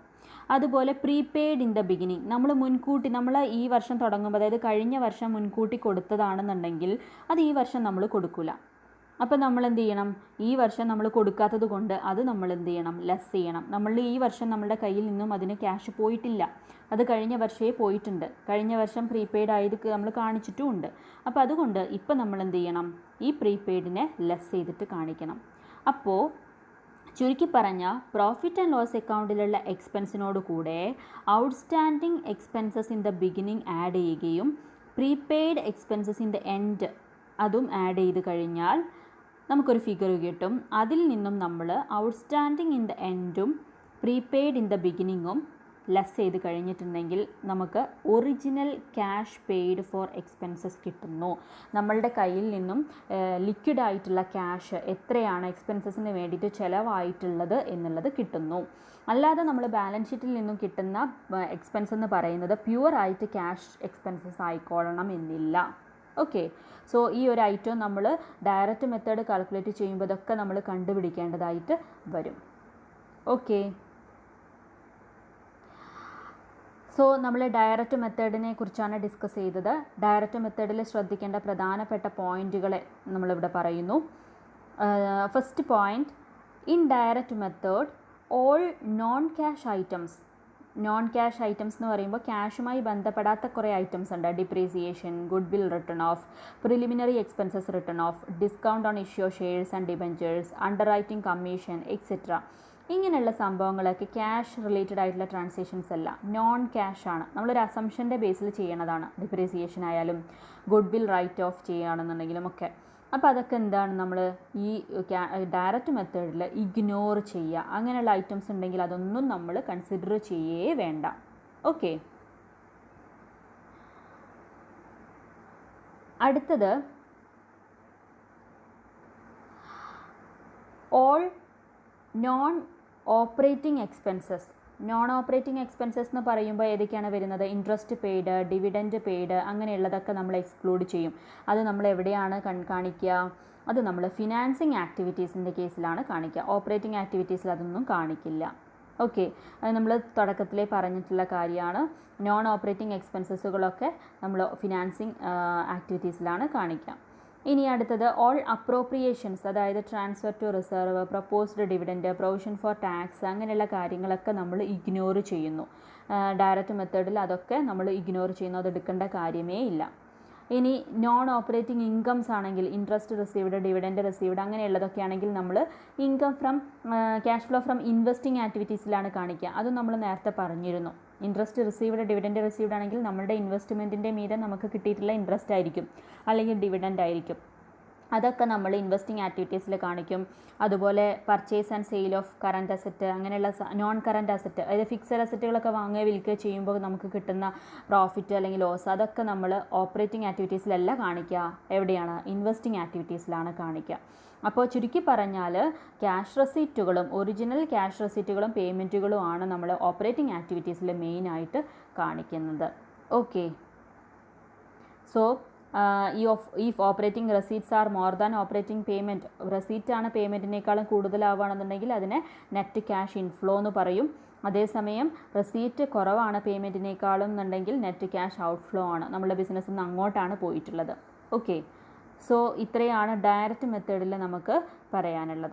അതുപോലെ പ്രീപെയ്ഡ് ഇൻ ദ ബിഗിനിങ്, നമ്മൾ മുൻകൂട്ടി നമ്മൾ ഈ വർഷം തുടങ്ങുമ്പോൾ, അതായത് കഴിഞ്ഞ വർഷം മുൻകൂട്ടി കൊടുത്തതാണെന്നുണ്ടെങ്കിൽ അത് ഈ വർഷം നമ്മൾ കൊടുക്കില്ല. അപ്പോൾ നമ്മൾ എന്ത് ചെയ്യണം, ഈ വർഷം നമ്മൾ കൊടുക്കാത്തത് കൊണ്ട് അത് നമ്മൾ എന്ത് ചെയ്യണം, ലെസ് ചെയ്യണം. നമ്മൾ ഈ വർഷം നമ്മുടെ കയ്യിൽ നിന്നും അതിന് ക്യാഷ് പോയിട്ടില്ല, അത് കഴിഞ്ഞ വർഷമേ പോയിട്ടുണ്ട്. കഴിഞ്ഞ വർഷം പ്രീപെയ്ഡ് ആയത് നമ്മൾ കാണിച്ചിട്ടുമുണ്ട്. അപ്പോൾ അതുകൊണ്ട് ഇപ്പം നമ്മൾ എന്ത് ചെയ്യണം, ഈ പ്രീപെയ്ഡിനെ ലെസ് ചെയ്തിട്ട് കാണിക്കണം. അപ്പോൾ ചുരുക്കി പറഞ്ഞാൽ പ്രോഫിറ്റ് ആൻഡ് ലോസ് അക്കൗണ്ടിലുള്ള എക്സ്പെൻസിനോട് കൂടെ outstanding expenses in the beginning add ചെയ്യുകയും prepaid expenses in the end അതും ആഡ് ചെയ്ത് കഴിഞ്ഞാൽ നമുക്കൊരു ഫിഗർ കിട്ടും. അതിൽ നിന്നും നമ്മൾ ഔട്ട്സ്റ്റാൻഡിങ് ഇൻ ദ എൻഡും പ്രീപെയ്ഡ് ഇൻ ദ ബിഗിനിങ്ങും ലെസ് ചെയ്ത് കഴിഞ്ഞിട്ടുണ്ടെങ്കിൽ നമുക്ക് original cash paid for expenses കിട്ടുന്നു. നമ്മളുടെ കയ്യിൽ നിന്നും ലിക്വിഡായിട്ടുള്ള ക്യാഷ് എത്രയാണ് എക്സ്പെൻസസിന് വേണ്ടിയിട്ട് ചിലവായിട്ടുള്ളത് എന്നുള്ളത് കിട്ടുന്നു. അല്ലാതെ നമ്മൾ ബാലൻസ് ഷീറ്റിൽ നിന്നും കിട്ടുന്ന എക്സ്പെൻസ് എന്ന് പറയുന്നത് പ്യുവറായിട്ട് ക്യാഷ് എക്സ്പെൻസസ് ആയിക്കൊള്ളണം എന്നില്ല. ഓക്കെ, സോ ഈ ഒരു ഐറ്റം നമ്മൾ ഡയറക്റ്റ് മെത്തേഡ് കാൽക്കുലേറ്റ് ചെയ്യുമ്പോൾ ഇതൊക്കെ നമ്മൾ കണ്ടുപിടിക്കേണ്ടതായിട്ട് വരും. ഓക്കെ, സോ നമ്മൾ ഡയറക്റ്റ് മെത്തേഡിനെ കുറിച്ചാണ് ഡിസ്കസ് ചെയ്തത്. ഡയറക്റ്റ് മെത്തേഡിൽ ശ്രദ്ധിക്കേണ്ട പ്രധാനപ്പെട്ട പോയിന്റുകളെ നമ്മളിവിടെ പറയുന്നു. First point, in direct method all non cash items. Non cash items എന്ന് പറയുമ്പോൾ ക്യാഷുമായി ബന്ധപ്പെടാത്ത കുറേ ഐറ്റംസ് ഉണ്ട്. Depreciation, good will return of, preliminary expenses return of, discount on issue shares and debentures, under writing commission etcetera. ഇങ്ങനെയുള്ള സംഭവങ്ങളൊക്കെ cash related ആയിട്ടുള്ള transactions അല്ല, non cash ആണ്. നമ്മളൊരു അസംഷൻ്റെ ബേസിൽ ചെയ്യണതാണ്. ഡിപ്രീസിയേഷൻ ആയാലും ഗുഡ് വിൽ റൈറ്റ് ഓഫ് ചെയ്യുകയാണെന്നുണ്ടെങ്കിലും ഒക്കെ. അപ്പോൾ അതൊക്കെ എന്താണ്, നമ്മൾ ഈ ഡയറക്റ്റ് മെത്തേഡിൽ ഇഗ്നോർ ചെയ്യുക. അങ്ങനെയുള്ള ഐറ്റംസ് ഉണ്ടെങ്കിൽ അതൊന്നും നമ്മൾ കൺസിഡർ ചെയ്യേ വേണ്ട. ഓക്കെ, അടുത്തത് all non operating expenses. Non operating expenses എന്ന് പറയുമ്പോൾ ഏതൊക്കെയാണ് വരുന്നത്, ഇൻട്രസ്റ്റ് പെയ്ഡ്, ഡിവിഡൻഡ് പെയ്ഡ്, അങ്ങനെയുള്ളതൊക്കെ നമ്മൾ എക്സ്ക്ലൂഡ് ചെയ്യും. അത് നമ്മൾ എവിടെയാണ് കാണിക്കുക, അത് നമ്മൾ ഫിനാൻസിങ് ആക്ടിവിറ്റീസിൻ്റെ കേസിലാണ് കാണിക്കുക. ഓപ്പറേറ്റിംഗ് ആക്ടിവിറ്റീസിൽ അതൊന്നും കാണിക്കില്ല. ഓക്കെ, അത് നമ്മൾ തുടക്കത്തിലേ പറഞ്ഞിട്ടുള്ള കാര്യമാണ്. നോൺ ഓപ്പറേറ്റിംഗ് എക്സ്പെൻസസുകളൊക്കെ നമ്മൾ ഫിനാൻസിങ് ആക്ടിവിറ്റീസിലാണ് കാണിക്കുക. ഇനി അടുത്തത് ഓൾ അപ്രോപ്രിയേഷൻസ്, അതായത് transfer to reserve, proposed dividend, provision for tax, അങ്ങനെയുള്ള കാര്യങ്ങളൊക്കെ നമ്മൾ ഇഗ്നോർ ചെയ്യുന്നു. ഡയറക്റ്റ് മെത്തേഡിൽ അതൊക്കെ നമ്മൾ ഇഗ്നോർ ചെയ്യുന്നു, അത് എടുക്കേണ്ട കാര്യമേ ഇല്ല. ഇനി നോൺ ഓപ്പറേറ്റിംഗ് ഇൻകംസ് ആണെങ്കിൽ ഇൻട്രസ്റ്റ് റിസീവ്ഡ്, ഡിവിഡൻഡ് റിസീവ്ഡ്, അങ്ങനെയുള്ളതൊക്കെ ആണെങ്കിൽ നമ്മൾ income from cash flow from investing ആക്ടിവിറ്റീസിലാണ് കാണിക്കുക. അതും നമ്മൾ നേരത്തെ പറഞ്ഞിരുന്നു. ഇൻട്രസ്റ്റ് റിസീവ്ഡ്, ഡിവിഡൻഡ് റിസീവ്ഡ് ആണെങ്കിൽ നമ്മുടെ ഇൻവെസ്റ്റ്മെൻറ്റിൻ്റെ മീതെ നമുക്ക് കിട്ടിയിട്ടുള്ള ഇൻട്രസ്റ്റ് ആയിരിക്കും, അല്ലെങ്കിൽ ഡിവിഡൻഡ് ആയിരിക്കും. അതൊക്കെ നമ്മൾ ഇൻവെസ്റ്റിംഗ് ആക്ടിവിറ്റീസിൽ കാണിക്കും. അതുപോലെ purchase and sale of current asset, അങ്ങനെയുള്ള നോൺ കറൻറ്റ് അസറ്റ്, അതായത് ഫിക്സഡ് അസറ്റുകളൊക്കെ വാങ്ങുക വിൽക്കുക ചെയ്യുമ്പോൾ നമുക്ക് കിട്ടുന്ന പ്രോഫിറ്റ് അല്ലെങ്കിൽ ലോസ്, അതൊക്കെ നമ്മൾ ഓപ്പറേറ്റിംഗ് ആക്ടിവിറ്റീസിലല്ല കാണിക്കുക. എവിടെയാണ്, ഇൻവെസ്റ്റിംഗ് ആക്ടിവിറ്റീസിലാണ് കാണിക്കുക. അപ്പോൾ ചുരുക്കി പറഞ്ഞാൽ ക്യാഷ് റെസീറ്റുകളും ഒറിജിനൽ ക്യാഷ് റെസീറ്റുകളും പേയ്മെൻറ്റുകളുമാണ് നമ്മൾ ഓപ്പറേറ്റിംഗ് ആക്ടിവിറ്റീസിൽ മെയിനായിട്ട് കാണിക്കുന്നത്. Okay, so if operating receipts are more than operating payment, receipt ആണ് പേയ്മെൻറ്റിനേക്കാളും കൂടുതലാവുകയാണെന്നുണ്ടെങ്കിൽ അതിനെ നെറ്റ് ക്യാഷ് ഇൻഫ്ലോ എന്ന് പറയും. അതേസമയം റെസീറ്റ് കുറവാണ് പേയ്മെൻറ്റിനേക്കാളും എന്നുണ്ടെങ്കിൽ നെറ്റ് ക്യാഷ് ഔട്ട്ഫ്ലോ ആണ്, നമ്മുടെ ബിസിനസ്സിൽ നിന്ന് അങ്ങോട്ടാണ് പോയിട്ടുള്ളത്. ഓക്കെ, സോ ഇത്രയാണ് ഡയറക്റ്റ് മെത്തേഡിൽ നമുക്ക് പറയാനുള്ളത്.